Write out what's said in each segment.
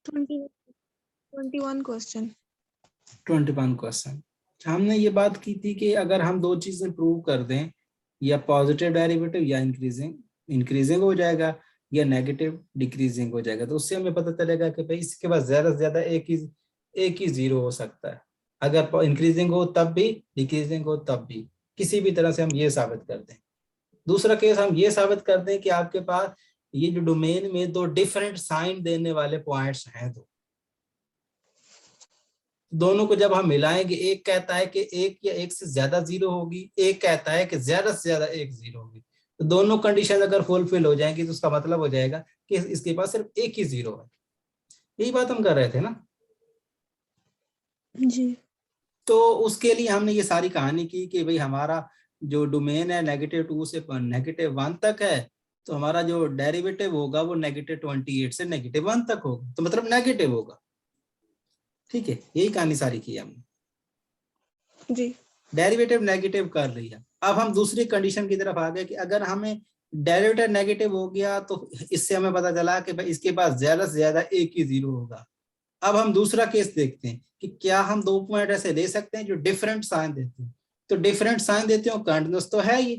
21 question. 21 question. हमने ये बात की थी कि अगर हम दो चीजें प्रूव कर दें, या पॉजिटिव डेरिवेटिव या इंक्रीजिंग हो जाएगा, या नेगेटिव डिक्रीजिंग हो जाएगा, तो उससे हमें पता चलेगा कि भाई इसके पास ज्यादा से ज्यादा एक ही जीरो हो सकता है। अगर इंक्रीजिंग हो तब भी, डिक्रीजिंग हो तब भी, किसी भी तरह से हम ये साबित कर दें। दूसरा केस हम ये साबित कर दें कि आपके पास ये जो डोमेन में दो डिफरेंट साइन देने वाले पॉइंट्स हैं, दोनों को जब हम मिलाएंगे, एक कहता है कि एक या एक से ज्यादा जीरो होगी, एक कहता है कि ज्यादा से ज्यादा एक जीरो होगी, तो दोनों कंडीशन अगर फुलफिल हो जाएंगी तो उसका मतलब हो जाएगा कि इसके पास सिर्फ एक ही जीरो है। यही बात हम कर रहे थे ना जी। तो उसके लिए हमने ये सारी कहानी की कि भाई हमारा जो डोमेन है -2 से -1 तक है, तो हमारा जो डेरिवेटिव होगा वो -28 से -1 तक होगा, तो मतलब नेगेटिव होगा। ठीक है, यही कहानी सारी की हमने जी। डेरिवेटिव नेगेटिव कर रही है। अब हम दूसरी कंडीशन की तरफ आ गए कि अगर हमें डेरिवेटिव नेगेटिव हो गया तो इससे हमें पता चला कि भाई इसके पास ज्यादा से ज्यादा एक ही जीरो होगा। अब हम दूसरा केस देखते हैं कि क्या हम दो पॉइंट ऐसे ले सकते हैं जो डिफरेंट साइन देते हैं। तो डिफरेंट साइन देते हो कंटिन्यूअस तो है ये,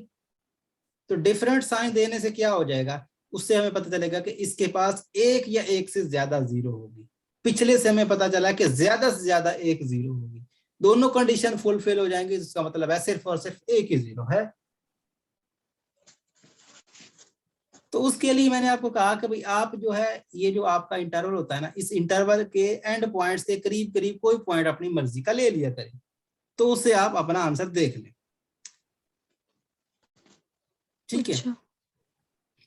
तो डिफरेंट साइन देने से क्या हो जाएगा, उससे हमें पता चलेगा कि इसके पास एक या एक से ज्यादा जीरो होगी। पिछले से हमें पता चला कि ज्यादा से ज्यादा एक जीरो होगी। दोनों कंडीशन फुलफिल हो जाएंगे, जिसका मतलब है सिर्फ और सिर्फ एक ही जीरो है। तो उसके लिए मैंने आपको कहा कि भाई आप जो है ये जो आपका इंटरवल होता है ना, इस इंटरवल के एंड पॉइंट्स के करीब करीब कोई पॉइंट अपनी मर्जी का ले लिया करें, तो उससे आप अपना आंसर देख लें। ठीक है, अच्छा।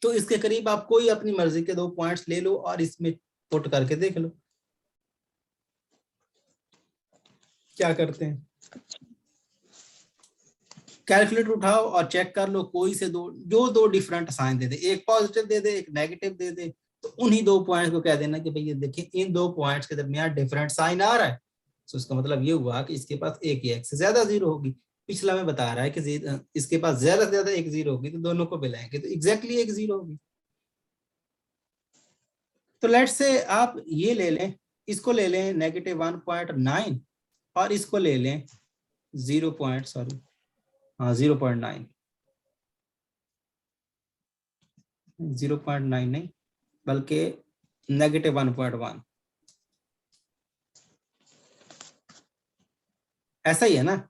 तो इसके करीब आप कोई अपनी मर्जी के दो पॉइंट्स ले लो और इसमें पुट करके देख लो क्या करते हैं। कैलकुलेटर उठाओ और चेक कर लो, कोई से दो डिफरेंट साइन दे दे, एक पॉजिटिव दे दे, एक नेगेटिव दे दे, तो उन्हीं दो पॉइंट्स को कह देना कि भाई ये देखिए इन दो पॉइंट्स के दरमियान डिफरेंट साइन आ रहा है, तो इसका मतलब ये हुआ कि इसके पास एक या एक से ज्यादा जीरो होगी। पिछला में बता रहा है कि इसके पास ज्यादा से ज्यादा एक जीरो होगी, तो दोनों को मिलाएंगे तो एग्जैक्टली एक जीरो होगी। तो लेट्स से आप ये ले लें, इसको ले लें -1.9 और इसको ले लें 0.9, 0.9 नहीं बल्कि -1.1, ऐसा ही है ना।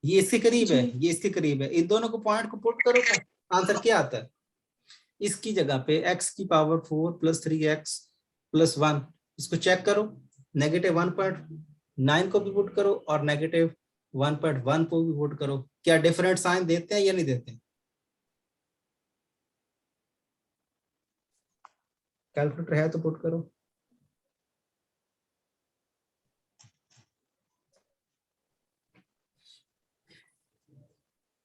ये इसके करीब है, ये इसके करीब है, इन दोनों को पॉइंट को पुट करो तो आंसर क्या आता है। इसकी जगह पे x⁴ + 3x + 1, इसको चेक करो, -1.9 को भी पुट करो और -1.1 को भी पुट करो, क्या डिफरेंट साइन देते हैं या नहीं देते हैं। कैलकुलेटर है तो पुट करो।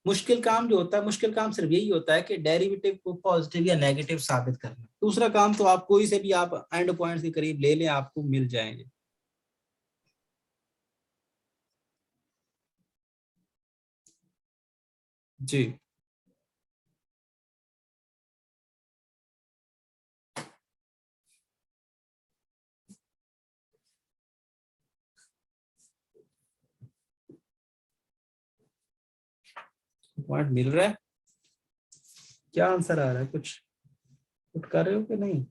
मुश्किल काम जो होता है, मुश्किल काम सिर्फ यही होता है कि डेरिवेटिव को पॉजिटिव या नेगेटिव साबित करना। दूसरा काम तो आप कोई से भी आप एंड पॉइंट्स के करीब ले लें, आपको मिल जाएंगे। जी पॉइंट मिल रहा है, क्या आंसर आ रहा है, कुछ पुट कर रहे हो कि नहीं।